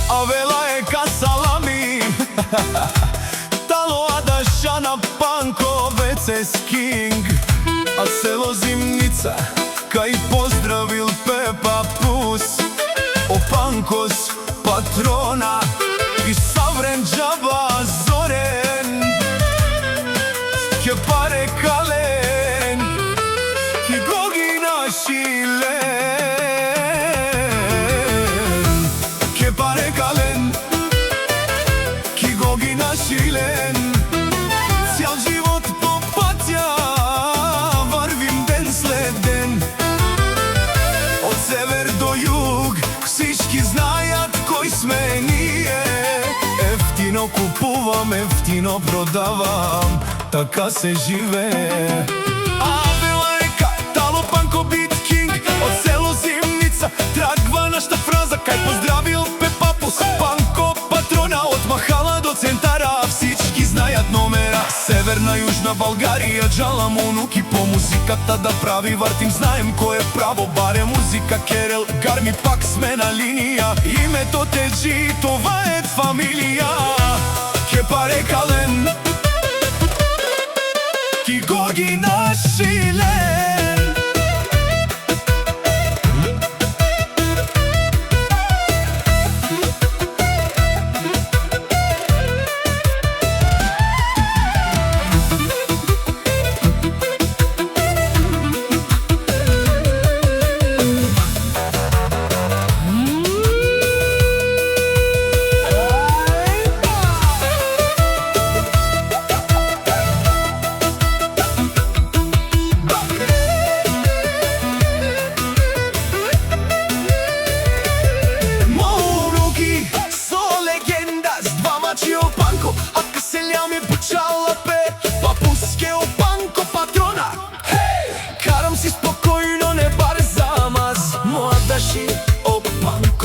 Avela e ca salami Talo adaša na Pankovec es king. A selo Zimnica kaj pozdravil Pepa Pus o Pankos patrona i Savren džaba Zoren ke pare kalen ki Gogina šilen ke pare kalen ki Gogina šilen. Цял живот по пътя вървим ден след ден, от север до юг всички знаят кой сме ние. Ефтино купувам, ефтино продавам, така се живее. Авела река, Тало Панко бит кинг, от село Зимница тръгва нашата фраза, кай поздравил Пепа Пус, Панко патрона, от махала до центъра всички знаят номера. Северна, Южна България, джалам унуки по музиката да прави въртим, знаем кой е право, баре музика, Керел, Гарми, пак сме на линия, името тежи, това е фамилия. Ке паре кален, ки Гогина шилен.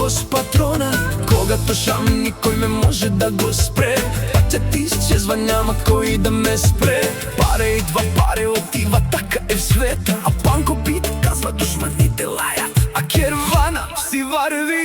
С патрона, когато шам никой ме може да го спре. Пътят изчезва, няма кой да ме спре. Паре идва, паре отива, така е в света. А Панко бит казва, душманите лаят, а кервана си върви.